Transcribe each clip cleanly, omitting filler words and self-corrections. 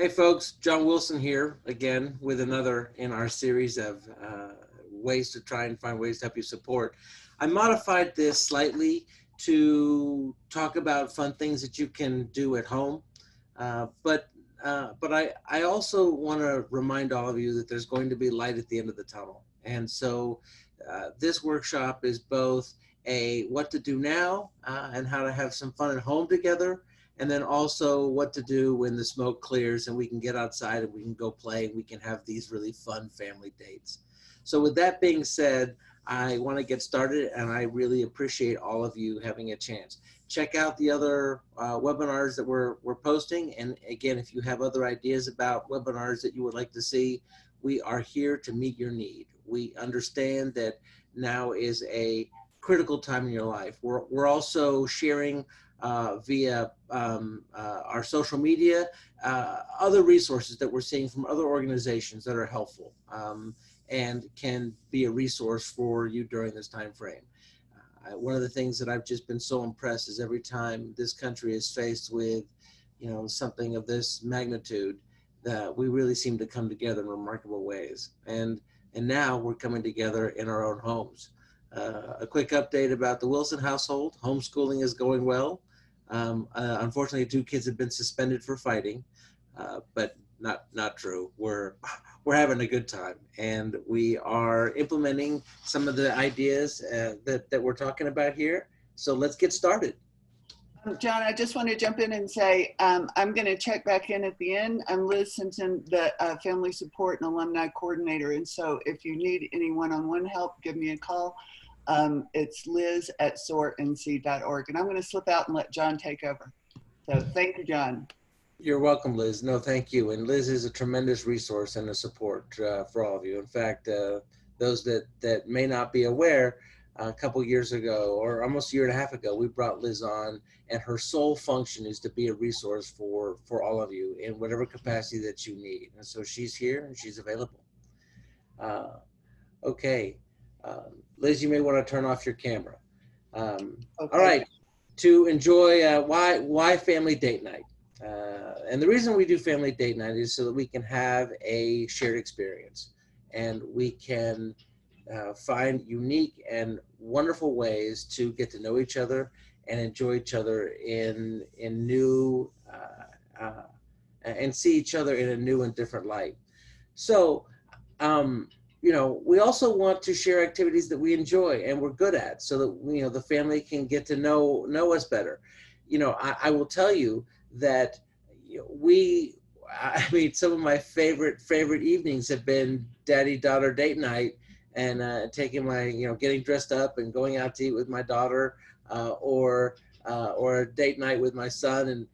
Hey folks, John Wilson here again with another in our series of ways to try and find ways to help you support. I modified this slightly to talk about fun things that you can do at home, but I also want to remind all of you that there's going to be light at the end of the tunnel. And so this workshop is both a what to do now and how to have some fun at home together, and then also what to do when the smoke clears and we can get outside and we can go play and we can have these really fun family dates. So with that being said, I want to get started, and I really appreciate all of you having a chance. Check out the other webinars that we're posting. And again, if you have other ideas about webinars that you would like to see, we are here to meet your need. We understand that now is a critical time in your life. We're also sharing via our social media, other resources that we're seeing from other organizations that are helpful and can be a resource for you during this time frame. One of the things that I've just been so impressed is every time this country is faced with, something of this magnitude, that we really seem to come together in remarkable ways. And now we're coming together in our own homes. A quick update about the Willson household. Homeschooling is going well. Unfortunately, 2 kids have been suspended for fighting, but not true. We're having a good time, and we are implementing some of the ideas that we're talking about here. So let's get started. John, I just want to jump in and say I'm going to check back in at the end. I'm Liz Simpson, the Family Support and Alumni Coordinator. And so if you need any one-on-one help, give me a call. It's liz@soarnc.org. And I'm going to slip out and let John take over. So thank you, John. You're welcome, Liz. No, thank you. And Liz is a tremendous resource and a support for all of you. In fact, those that may not be aware, a couple years ago, or almost a year and a half ago, we brought Liz on, and her sole function is to be a resource for all of you in whatever capacity that you need. And so she's here and she's available. Okay. Liz, you may want to turn off your camera. Okay. All right. To enjoy why family date night. And the reason we do family date night is so that we can have a shared experience, and we can find unique and wonderful ways to get to know each other and enjoy each other in new and see each other in a new and different light. So, we also want to share activities that we enjoy and we're good at, so that the family can get to know us better. I will tell you that some of my favorite evenings have been daddy-daughter date night, and taking my, getting dressed up and going out to eat with my daughter, or a date night with my son, and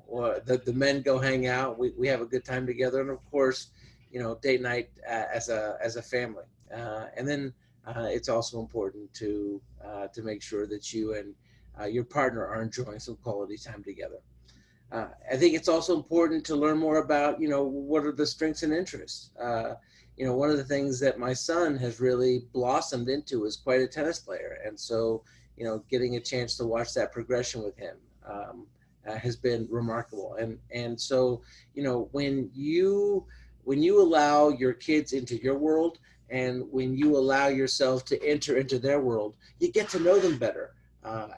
or the men go hang out. We have a good time together, and of course, date night as a family. And then it's also important to make sure that you and your partner are enjoying some quality time together. I think it's also important to learn more about, what are the strengths and interests. One of the things that my son has really blossomed into is quite a tennis player. And so, getting a chance to watch that progression with him has been remarkable. And so, when you allow your kids into your world, and when you allow yourself to enter into their world, you get to know them better.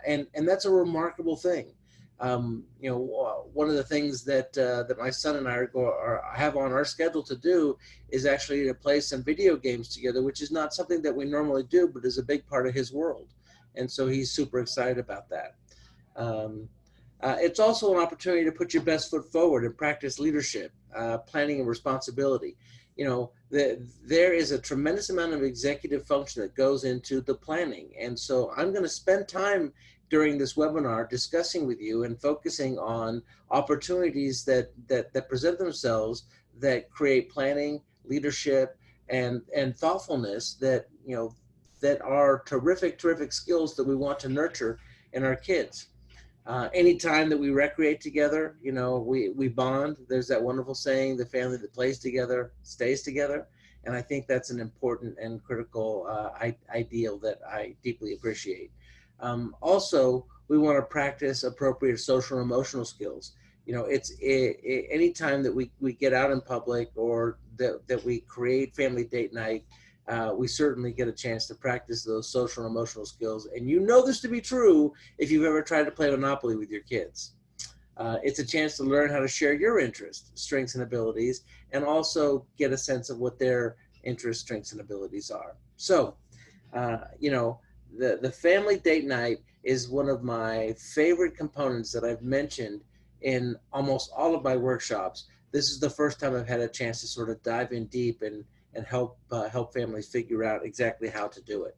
And that's a remarkable thing. One of the things that my son and I have on our schedule to do is actually to play some video games together, which is not something that we normally do, but is a big part of his world. And so he's super excited about that. It's also an opportunity to put your best foot forward and practice leadership, planning, and responsibility. There is a tremendous amount of executive function that goes into the planning. And so I'm going to spend time during this webinar discussing with you and focusing on opportunities that present themselves, that create planning, leadership, and thoughtfulness, that are terrific skills that we want to nurture in our kids. Anytime that we recreate together, we bond. There's that wonderful saying, the family that plays together stays together. And I think that's an important and critical ideal that I deeply appreciate. Also, we want to practice appropriate social and emotional skills. You know, any time that we get out in public or that we create family date night, we certainly get a chance to practice those social and emotional skills. And you know this to be true if you've ever tried to play Monopoly with your kids. It's a chance to learn how to share your interests, strengths, and abilities, and also get a sense of what their interests, strengths, and abilities are. So, you know, the family date night is one of my favorite components that I've mentioned in almost all of my workshops. This is the first time I've had a chance to sort of dive in deep and help families figure out exactly how to do it.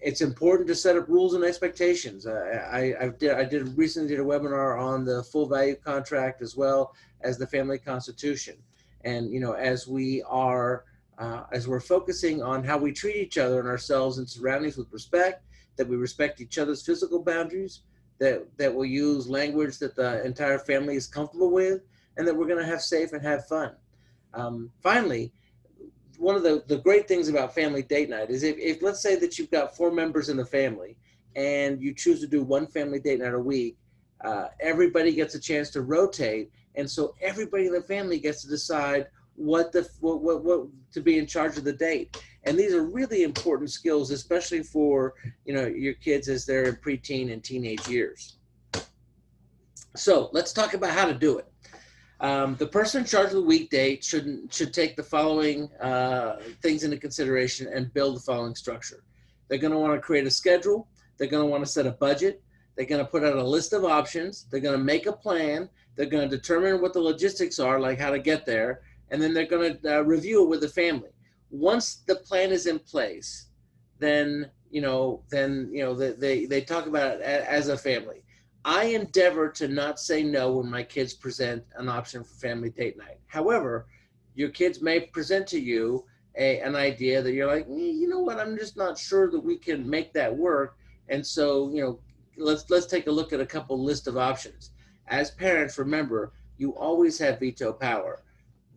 It's important to set up rules and expectations. Recently did a webinar on the full value contract as well as the family constitution. And you know, as we're focusing on how we treat each other and ourselves and surroundings with respect, that we respect each other's physical boundaries, that we'll use language that the entire family is comfortable with, and that we're going to have safe and have fun. Finally, one of the great things about family date night is if let's say that you've got 4 members in the family and you choose to do one family date night a week, everybody gets a chance to rotate, and so everybody in the family gets to decide what to be in charge of the date. And these are really important skills, especially for your kids as they're in preteen and teenage years. So let's talk about how to do it. The person in charge of the weekday should take the following things into consideration and build the following structure. They're going to want to create a schedule. They're going to want to set a budget. They're going to put out a list of options. They're going to make a plan. They're going to determine what the logistics are, like how to get there, and then they're going to review it with the family. Once the plan is in place, then they talk about it as a family. I endeavor to not say no when my kids present an option for family date night. However, your kids may present to you an idea that you're like, you know what, I'm just not sure that we can make that work. And so, let's take a look at a couple list of options. As parents, remember, you always have veto power.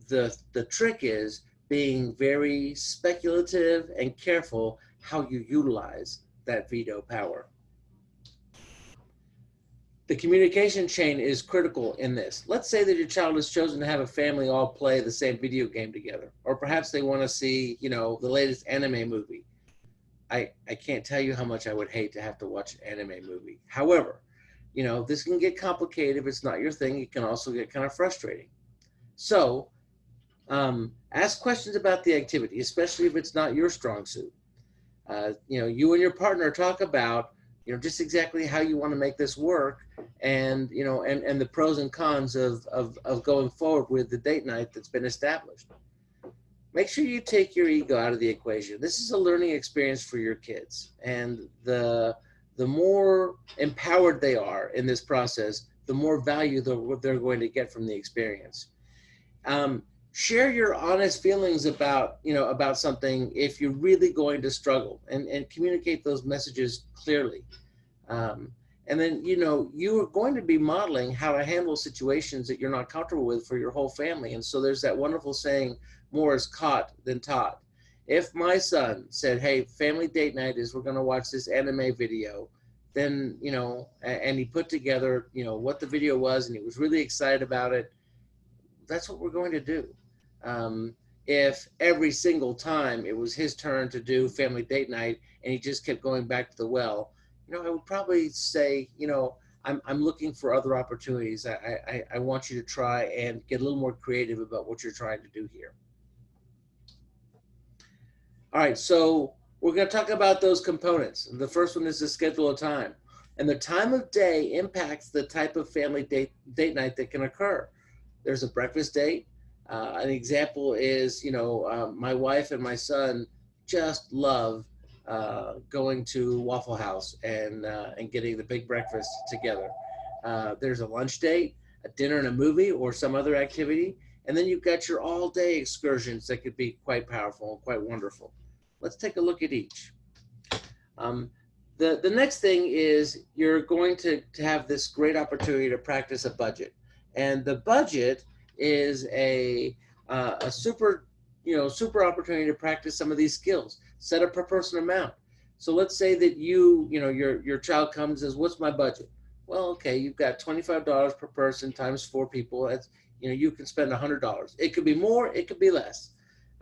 The trick is being very speculative and careful how you utilize that veto power. The communication chain is critical in this. Let's say that your child has chosen to have a family all play the same video game together, or perhaps they want to see, the latest anime movie. I can't tell you how much I would hate to have to watch an anime movie. However, this can get complicated if it's not your thing. It can also get kind of frustrating. So, ask questions about the activity, especially if it's not your strong suit. You and your partner talk about just exactly how you want to make this work, and the pros and cons of going forward with the date night that's been established. Make sure you take your ego out of the equation. This is a learning experience for your kids, and the more empowered they are in this process, the more value they're going to get from the experience. Share your honest feelings about something if you're really going to struggle, and communicate those messages clearly. And then you are going to be modeling how to handle situations that you're not comfortable with for your whole family. And so there's that wonderful saying, more is caught than taught. If my son said, hey, family date night is we're going to watch this anime video, then and he put together what the video was, and he was really excited about it, that's what we're going to do. If every single time it was his turn to do family date night and he just kept going back to the well, I would probably say, I'm looking for other opportunities. I want you to try and get a little more creative about what you're trying to do here. All right, so we're going to talk about those components. The first one is the schedule of time. And the time of day impacts the type of family date night that can occur. There's a breakfast date. An example is, my wife and my son just love going to Waffle House and getting the big breakfast together. There's a lunch date, a dinner and a movie, or some other activity. And then you've got your all-day excursions that could be quite powerful and quite wonderful. Let's take a look at each. The next thing is you're going to have this great opportunity to practice a budget. And the budget is a super opportunity to practice some of these skills. Set a per person amount. So let's say that your child comes and says, what's my budget? Well, okay, you've got $25 per person times 4 people. That's, you can spend $100. It could be more, it could be less.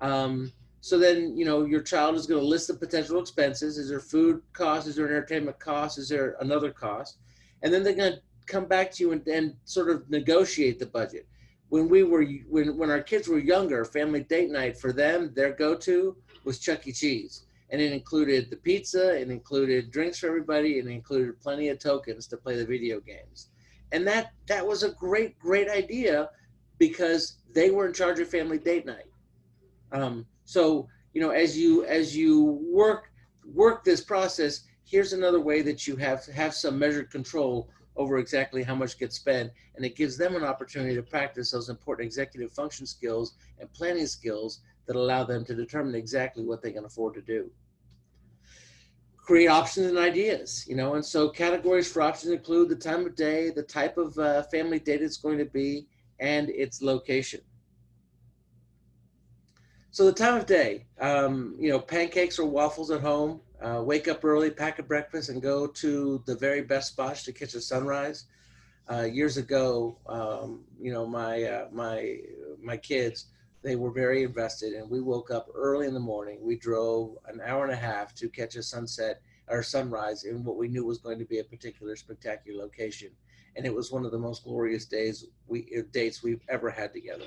Um, so then, your child is going to list the potential expenses. Is there food cost? Is there entertainment cost? Is there another cost? And then they're going to come back to you and sort of negotiate the budget. When our kids were younger, family date night for them, their go-to was Chuck E. Cheese, and it included the pizza, it included drinks for everybody, and it included plenty of tokens to play the video games. And that was a great idea because they were in charge of family date night. So as you work this process, here's another way that you have some measured control over exactly how much gets spent, and it gives them an opportunity to practice those important executive function skills and planning skills that allow them to determine exactly what they can afford to do. Create options and ideas, and so categories for options include the time of day, the type of family date it's going to be, and its location. So the time of day, pancakes or waffles at home. Wake up early, pack a breakfast, and go to the very best spots to catch a sunrise. Years ago, my kids, they were very invested, and we woke up early in the morning. We drove an hour and a half to catch a sunset or sunrise in what we knew was going to be a particular spectacular location, and it was one of the most glorious dates we've ever had together.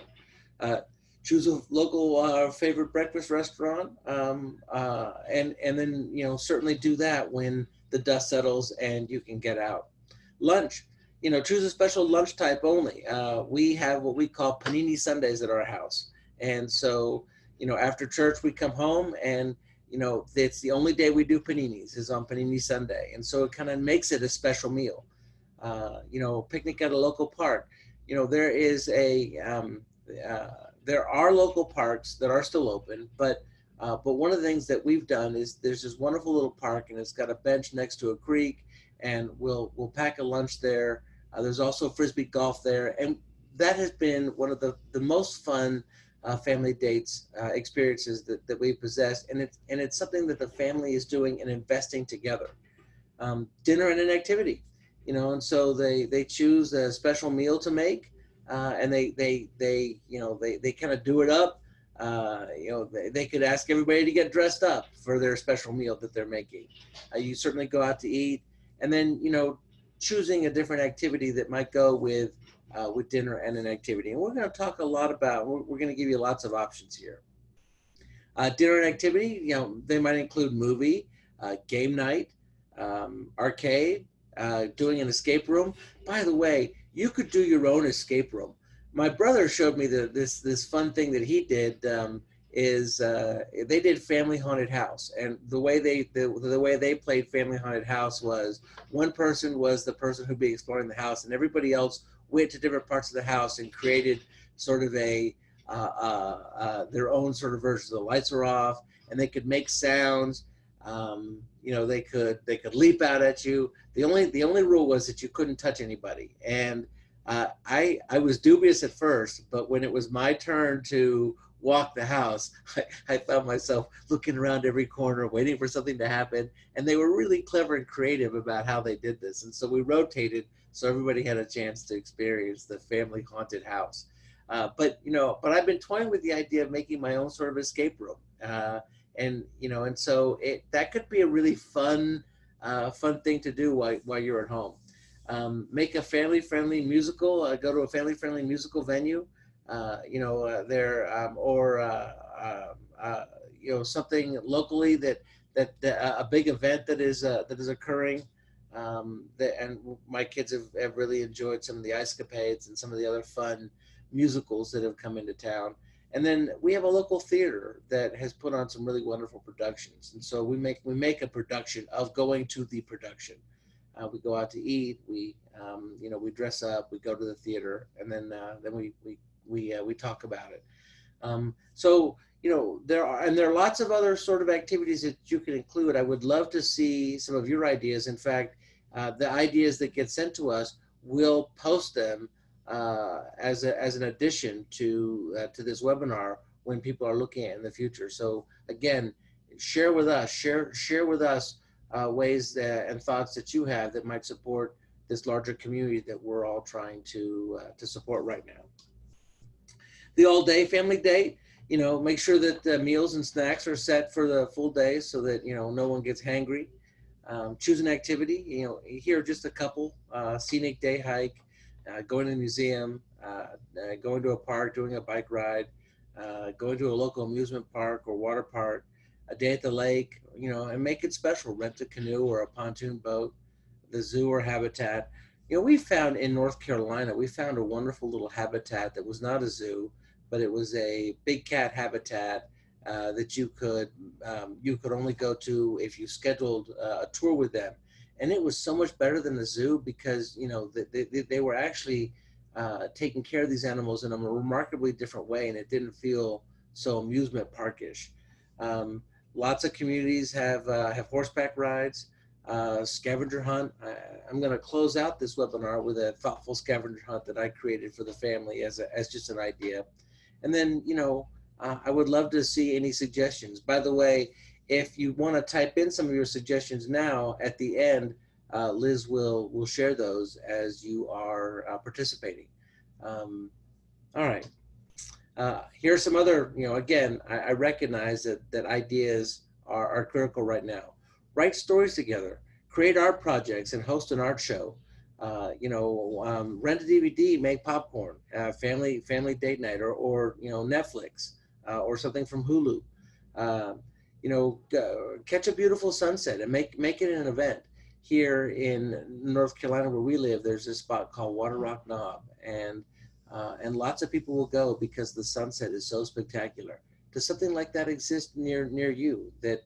Uh, Choose a local favorite breakfast restaurant, and then certainly do that when the dust settles and you can get out. Lunch, choose a special lunch type only. We have what we call panini Sundays at our house, and so after church we come home, and it's the only day we do paninis is on Panini Sunday, and so it kind of makes it a special meal. Picnic at a local park. There is uh, there are local parks that are still open, but one of the things that we've done is there's this wonderful little park, and it's got a bench next to a creek, and we'll pack a lunch there. There's also frisbee golf there, and that has been one of the most fun family dates experiences that we've possessed, and it's something that the family is doing and investing together. Dinner and an activity, and so they choose a special meal to make, and they kind of do it up. They could ask everybody to get dressed up for their special meal that they're making. You certainly go out to eat, and then choosing a different activity that might go with dinner and an activity. And we're going to talk a lot about. We're going to give you lots of options here. Dinner and activity, they might include movie, game night, arcade, doing an escape room. By the way, you could do your own escape room. My brother showed me this fun thing that he did. Is They did Family Haunted House, and the way they played Family Haunted House was one person was the person who'd be exploring the house, and everybody else went to different parts of the house and created sort of their own sort of version. The lights were off, and they could make sounds. They could leap out at you. The only rule was that you couldn't touch anybody. And I was dubious at first, but when it was my turn to walk the house, I found myself looking around every corner, waiting for something to happen. And they were really clever and creative about how they did this. And so we rotated so everybody had a chance to experience the family haunted house. But I've been toying with the idea of making my own sort of escape room, and so that could be a really fun thing to do while you're at home. Make a family-friendly musical. Go to a family-friendly musical venue. There or something locally that a big event that is occurring. And my kids have really enjoyed some of the ice capades and some of the other fun musicals that have come into town. And then we have a local theater that has put on some really wonderful productions. And so we make a production of going to the production. We go out to eat. We dress up. We go to the theater, and then we talk about it. So there are lots of other sort of activities that you can include. I would love to see some of your ideas. In fact, the ideas that get sent to us, we'll post them as an addition to this webinar when people are looking at it in the future. So again, share with us ways and thoughts that you have that might support this larger community that we're all trying to support right now. The all day family date, make sure that the meals and snacks are set for the full day so that no one gets hangry. Choose an activity. Here are just a couple: scenic day hike, going to a museum, going to a park, doing a bike ride, going to a local amusement park or water park, a day at the lake. And make it special. Rent a canoe or a pontoon boat, the zoo or habitat. We found in North Carolina, we found a wonderful little habitat that was not a zoo, but it was a big cat habitat that you could only go to if you scheduled a tour with them, and it was so much better than the zoo because they were actually taking care of these animals in a remarkably different way, and it didn't feel so amusement parkish. Um, Lots of communities have horseback rides, scavenger hunt. I'm going to close out this webinar with a thoughtful scavenger hunt that I created for the family as just an idea. And then, I would love to see any suggestions. By the way, if you want to type in some of your suggestions now, at the end, Liz will share those as you are participating. All right. Here's some other, again, I recognize that ideas are critical right now. Write stories together, create art projects, and host an art show. Rent a DVD, make popcorn, family date night, or Netflix, or something from Hulu. Uh, Catch a beautiful sunset and make it an event. Here in North Carolina, where we live, there's this spot called Water Rock Knob, and lots of people will go because the sunset is so spectacular. Does something like that exist near you that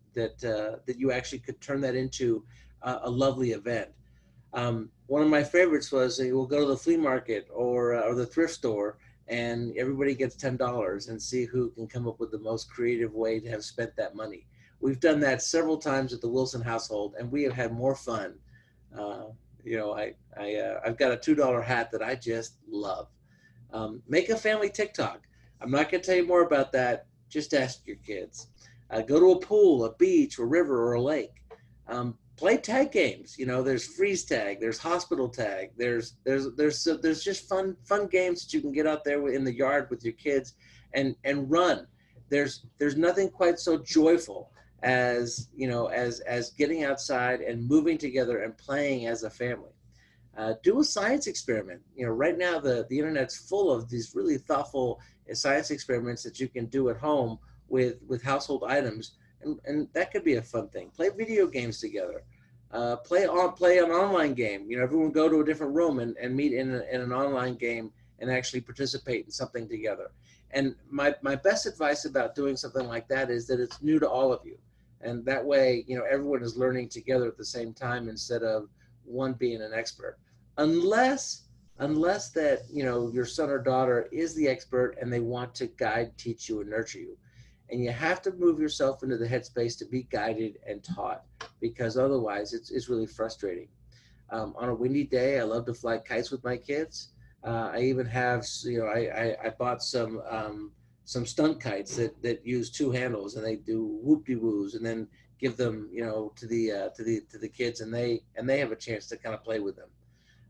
you actually could turn that into a lovely event? One of my favorites was we'll go to the flea market or the thrift store, and everybody gets $10 and see who can come up with the most creative way to have spent that money. We've done that several times at the Willson household, and we have had more fun. Uh, I've got a $2 hat that I just love. Make a family TikTok. I'm not going to tell you more about that. Just ask your kids. Go to a pool, a beach, a river, or a lake. Play tag games. There's freeze tag, there's hospital tag, there's just fun games that you can get out there in the yard with your kids and run. There's nothing quite so joyful as getting outside and moving together and playing as a family. Do a science experiment. Right now the internet's full of these really thoughtful science experiments that you can do at home with household items, and that could be a fun thing. Play video games together. Play an online game. Everyone go to a different room and meet in an online game and actually participate in something together. And my best advice about doing something like that is that it's new to all of you, and that way everyone is learning together at the same time instead of one being an expert. Unless that your son or daughter is the expert and they want to guide, teach you, and nurture you, and you have to move yourself into the headspace to be guided and taught, because otherwise it's really frustrating. On a windy day, I love to fly kites with my kids. I even have, I bought some stunt kites that use two handles, and they do whoop-de-woos, and then give them to the kids, and they have a chance to kind of play with them.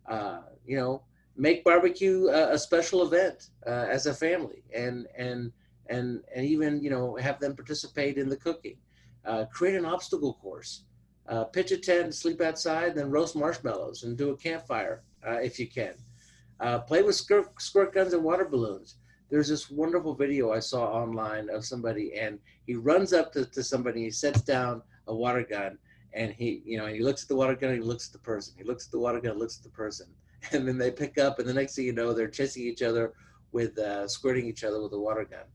uh, you know, make barbecue a special event as a family, and even have them participate in the cooking. Create an obstacle course. Pitch a tent, sleep outside, then roast marshmallows and do a campfire if you can. Play with squirt guns and water balloons. There's this wonderful video I saw online of somebody, and he runs up to somebody, he sets down a water gun, and he looks at the water gun, and he looks at the person. He looks at the water gun, looks at the person, and then they pick up, and the next thing you know, they're chasing each other with squirting each other with a water gun.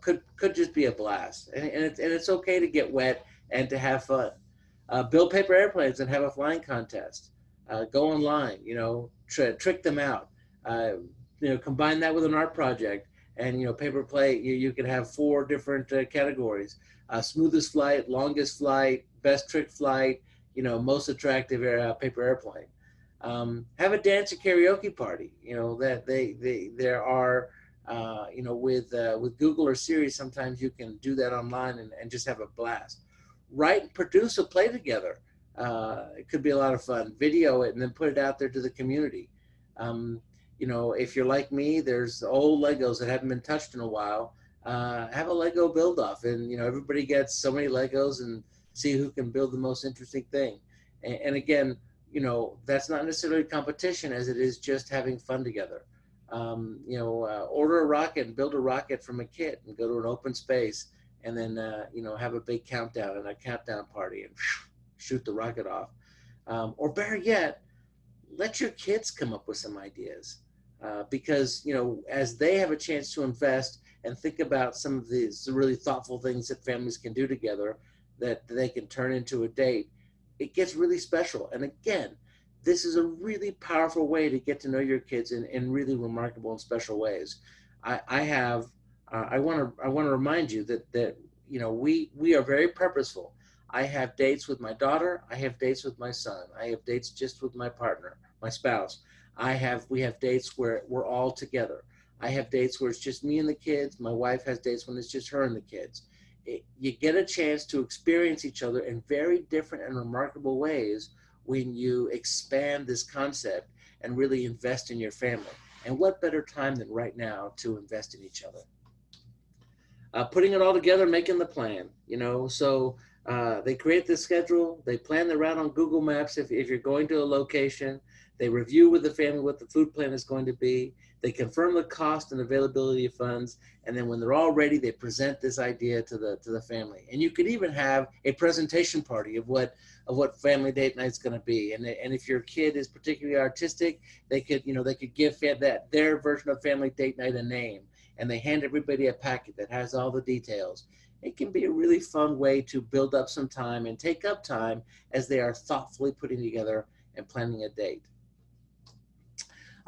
Could just be a blast, and it's okay to get wet and to have fun. Build paper airplanes and have a flying contest. Go online, trick them out. Combine that with an art project, and paper play. You can have 4 different categories: smoothest flight, longest flight, best trick flight, most attractive paper airplane. Have a dance or karaoke party. That there are. With Google or Siri, sometimes you can do that online and just have a blast. Write and produce a play together. It could be a lot of fun. Video it and then put it out there to the community. Um, you know, if you're like me, there's old Legos that haven't been touched in a while. Have a Lego build off, and you know everybody gets so many Legos, and see who can build the most interesting thing. And again, you know, that's not necessarily competition as it is just having fun together. You know, order a rocket and build a rocket from a kit and go to an open space, and then you know, have a big countdown and a countdown party and shoot the rocket off. Or better yet, let your kids come up with some ideas, because you know, as they have a chance to invest and think about some of these really thoughtful things that families can do together that they can turn into a date, it gets really special. And again, this is a really powerful way to get to know your kids in really remarkable and special ways. I have I want to remind you that you know, we are very purposeful. I have dates with my daughter. I have dates with my son. I have dates just with my partner, my spouse. We have dates where we're all together. I have dates where it's just me and the kids. My wife has dates when it's just her and the kids. You get a chance to experience each other in very different and remarkable ways when you expand this concept and really invest in your family. And what better time than right now to invest in each other? Putting it all together, making the plan, you know. So they create the schedule, they plan the route on Google Maps if you're going to a location, they review with the family what the food plan is going to be, they confirm the cost and availability of funds, and then when they're all ready, they present this idea to the family. And you could even have a presentation party of what family date night is going to be. And if your kid is particularly artistic, they could, you know, they could give that their version of family date night a name, and they hand everybody a packet that has all the details. It can be a really fun way to build up some time and take up time as they are thoughtfully putting together and planning a date.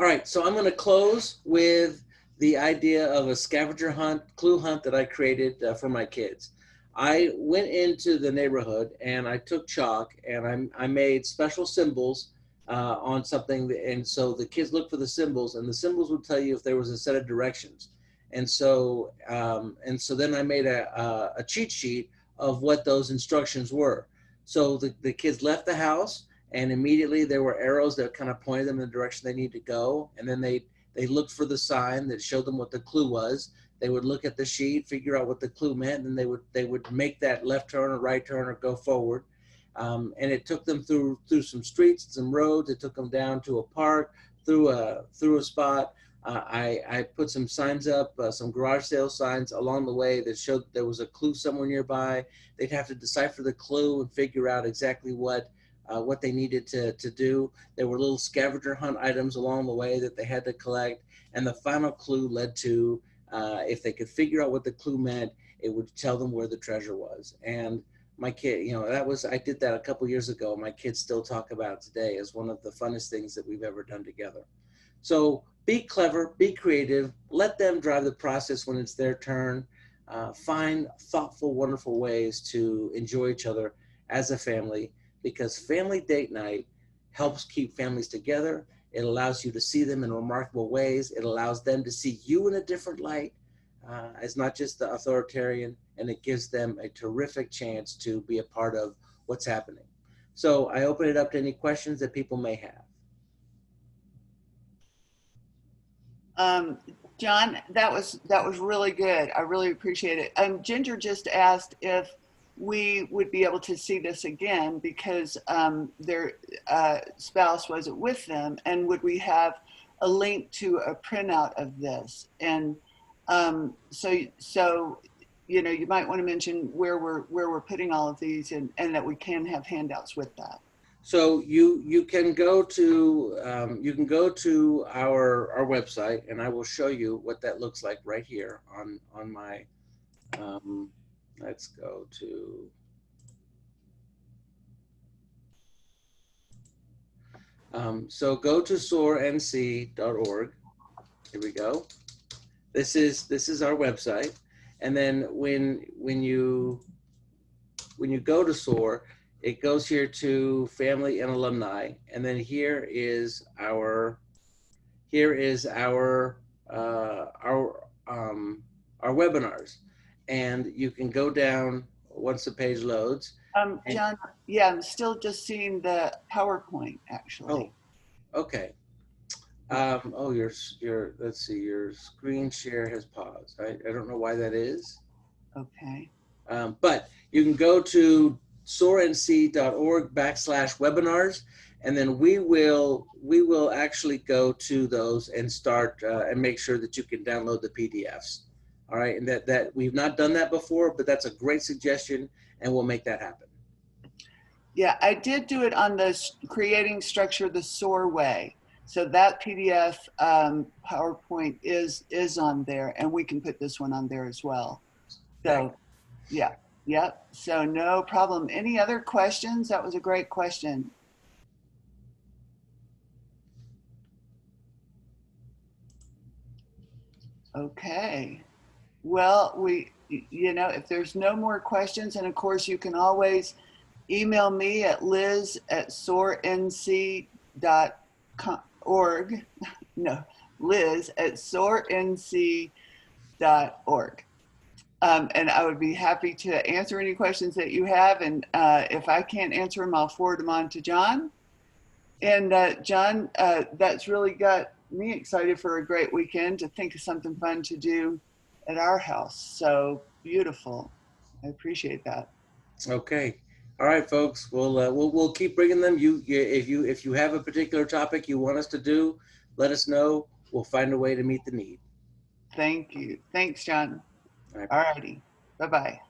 All right, so I'm going to close with the idea of a scavenger hunt, clue hunt that I created for my kids. I went into the neighborhood and I took chalk and I made special symbols on something. And so the kids looked for the symbols, and the symbols would tell you if there was a set of directions. And so then I made a cheat sheet of what those instructions were. So the kids left the house, and immediately there were arrows that kind of pointed them in the direction they need to go. And then they looked for the sign that showed them what the clue was. They would look at the sheet, figure out what the clue meant, and they would make that left turn or right turn or go forward. And it took them through some streets, some roads. It took them down to a park, through a spot. I put some signs up, some garage sale signs along the way that showed there was a clue somewhere nearby. They'd have to decipher the clue and figure out exactly what they needed to do. There were little scavenger hunt items along the way that they had to collect. And the final clue led to, if they could figure out what the clue meant, it would tell them where the treasure was. And my kid, you know, I did that a couple years ago. My kids still talk about it today as one of the funnest things that we've ever done together. So be clever, be creative, let them drive the process when it's their turn. Find thoughtful, wonderful ways to enjoy each other as a family, because family date night helps keep families together. It allows you to see them in remarkable ways. It allows them to see you in a different light, as not just the authoritarian, and it gives them a terrific chance to be a part of what's happening. So I open it up to any questions that people may have. Um, John, that was really good. I really appreciate it. Ginger just asked if we would be able to see this again because their spouse wasn't with them, and would we have a link to a printout of this? And so you know, you might want to mention where we're putting all of these, and that we can have handouts with that. So you can go to our website, and I will show you what that looks like right here on my. Um, let's go to. So go to soarnc.org. Here we go. This is our website, and then when you go to SOAR, it goes here to family and alumni, and then here is our webinars, and you can go down once the page loads. And John, Yeah, I'm still just seeing the PowerPoint Oh, actually. okay. Oh, let's see, your screen share has paused. I don't know why that is. Okay. But you can go to soarnc.org/webinars, and then we will actually go to those and start and make sure that you can download the PDFs. All right, and that we've not done that before, but that's a great suggestion, and we'll make that happen. Yeah, I did do it on the creating structure the SOAR way. So that PDF PowerPoint is on there, and we can put this one on there as well. Thanks. So yeah, yep. So no problem. Any other questions? That was a great question. Okay. Well, if there's no more questions, and of course you can always email me at liz@soarnc.org. No, liz@soarnc.org. And I would be happy to answer any questions that you have. And if I can't answer them, I'll forward them on to John. And John, that's really got me excited for a great weekend to think of something fun to do at our house. So beautiful. I appreciate that. Okay. All right, folks. We'll keep bringing them. If you have a particular topic you want us to do, let us know. We'll find a way to meet the need. Thank you. Thanks, John. All right. All righty. Bye bye.